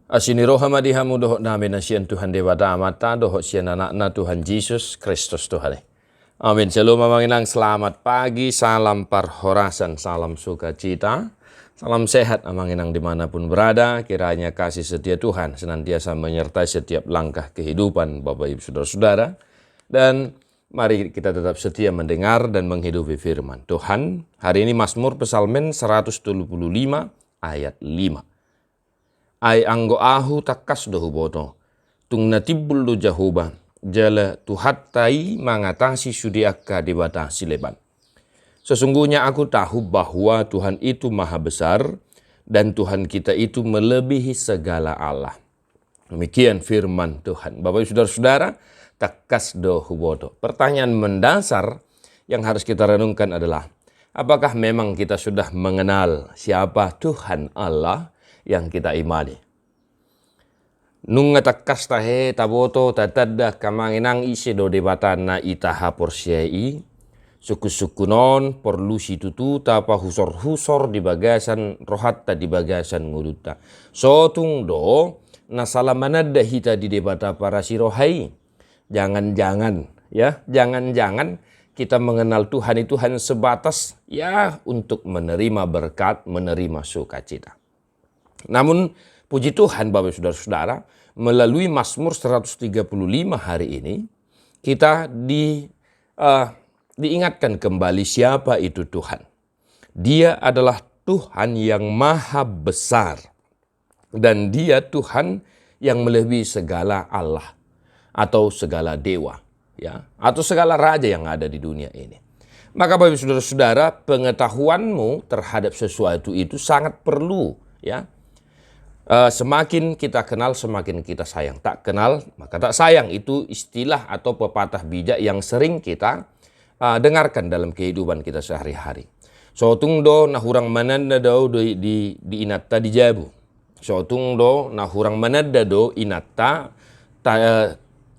Asini roha madihamu dohok namin na siyan Tuhan Dewata Amata, dohok siyan anak na Tuhan Yesus Kristus Tuhan. Amin. Shalom Manginang, selamat pagi, salam parhorasan, salam sukacita, salam sehat Manginang dimanapun berada. Kiranya kasih setia Tuhan senantiasa menyertai setiap langkah kehidupan Bapak Ibu Saudara-saudara. Dan mari kita tetap setia mendengar dan menghidupi firman Tuhan. Hari ini Mazmur Psalmen 125 ayat 5. Ai anggo ahu takas dohu boto, tung natibul do jahoba, jala tuhattai mengatasi sudiaka dibatasi leban. Sesungguhnya aku tahu bahwa Tuhan itu maha besar dan Tuhan kita itu melebihi segala Allah. Demikian firman Tuhan. Bapak Ibu Saudara-saudara, takas dohu boto. Pertanyaan mendasar yang harus kita renungkan adalah, apakah memang kita sudah mengenal siapa Tuhan Allah yang kita imani? Nunga takas tahe taboto tatadda kamanginang isi do debatan na itaha porsiai suku-suku non porlusi tutu tapa husor-husor di bagasan rohatta di bagasan nguluta sotung do nasalamanadda hita di debata para sirohai. Jangan-jangan kita mengenal Tuhan itu hanya sebatas untuk menerima berkat, menerima sukacita. Namun puji Tuhan Bapak Saudara-saudara, melalui Mazmur 135 hari ini kita diingatkan kembali siapa itu Tuhan. Dia adalah Tuhan yang maha besar dan Dia Tuhan yang melebihi segala Allah atau segala dewa, atau segala raja yang ada di dunia ini. Maka Bapak Saudara-saudara, pengetahuanmu terhadap sesuatu itu sangat perlu, semakin kita kenal, semakin kita sayang. Tak kenal, maka tak sayang. Itu istilah atau pepatah bijak yang sering kita dengarkan dalam kehidupan kita sehari-hari. Sotung do nahurang mananda do di inatta di jabu. Sotung do nahurang mananda do inatta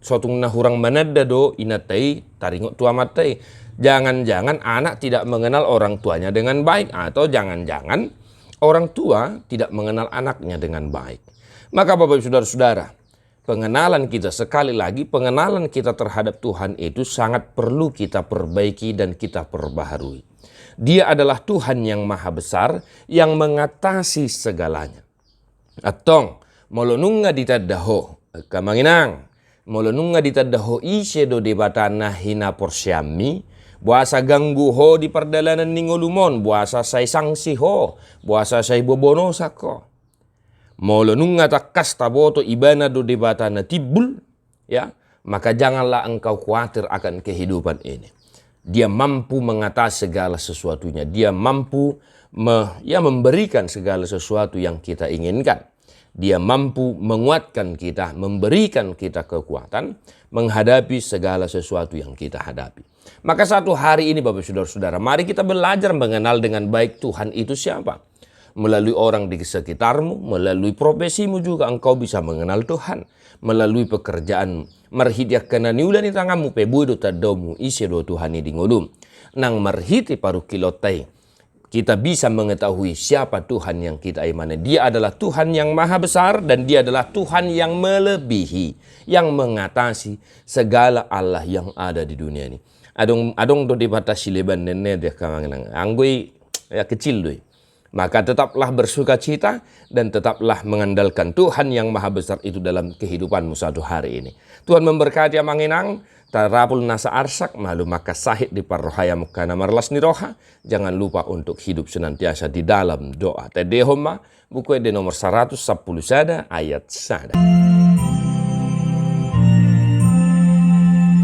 sotung nahurang mananda do inatai taringok tua matai. Jangan-jangan anak tidak mengenal orang tuanya dengan baik, atau jangan-jangan orang tua tidak mengenal anaknya dengan baik. Maka Bapak Ibu Saudara-saudara, pengenalan kita, sekali lagi pengenalan kita terhadap Tuhan itu sangat perlu kita perbaiki dan kita perbaharui. Dia adalah Tuhan yang maha besar, yang mengatasi segalanya. Atong molonunga ditadaho kamanginang, molonunga ditadaho isedo debatana hina porsyami, buasa ganggu ho di perdalanan ningolumon, buasa say sangsi ho, buasa say bobono sako. Molo nunga takas taboto ibana do debatana tibul, maka janganlah engkau khawatir akan kehidupan ini. Dia mampu mengatasi segala sesuatunya. Dia mampu memberikan segala sesuatu yang kita inginkan. Dia mampu menguatkan kita, memberikan kita kekuatan menghadapi segala sesuatu yang kita hadapi. Maka satu hari ini Bapak Saudara-saudara, mari kita belajar mengenal dengan baik Tuhan itu siapa. Melalui orang di sekitarmu, melalui profesimu juga engkau bisa mengenal Tuhan. Melalui pekerjaan, marhidia kenani ulani tangamu pebudo tadomu isi do Tuhan ini ngolum. Nang marhiti paru kilotai. Kita bisa mengetahui siapa Tuhan yang kita imani. Dia adalah Tuhan yang maha besar dan Dia adalah Tuhan yang melebihi, yang mengatasi segala Allah yang ada di dunia ini. Adong do dibatasi leban nene dia kamanginang. Anggoi kecil doi. Maka tetaplah bersuka cita dan tetaplah mengandalkan Tuhan yang maha besar itu dalam kehidupanmu satu hari ini. Tuhan memberkati Manginang. Tarapul nasa arsak malu maka sahid di parrohaya mukana marlas niroha. Jangan lupa untuk hidup senantiasa di dalam doa. Tedehoma buku de nomor 110 sada ayat sada.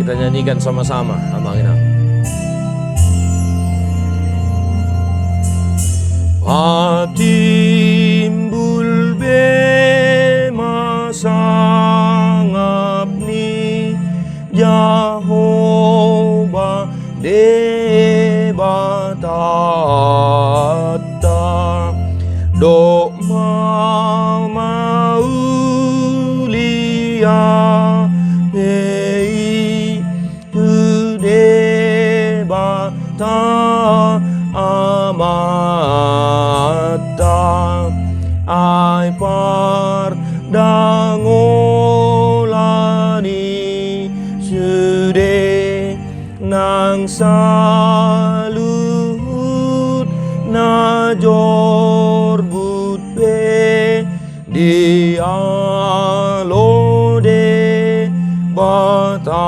Kita nyanyikan sama-sama Manginang. Patimbul be masangap ni Jehovah debatata do maulia hei tu debata amata ai par da yang salut na jor but pe dialode batata.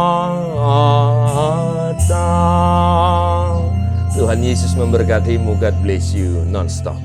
Tuhan Yesus memberkatimu. God bless you non-stop.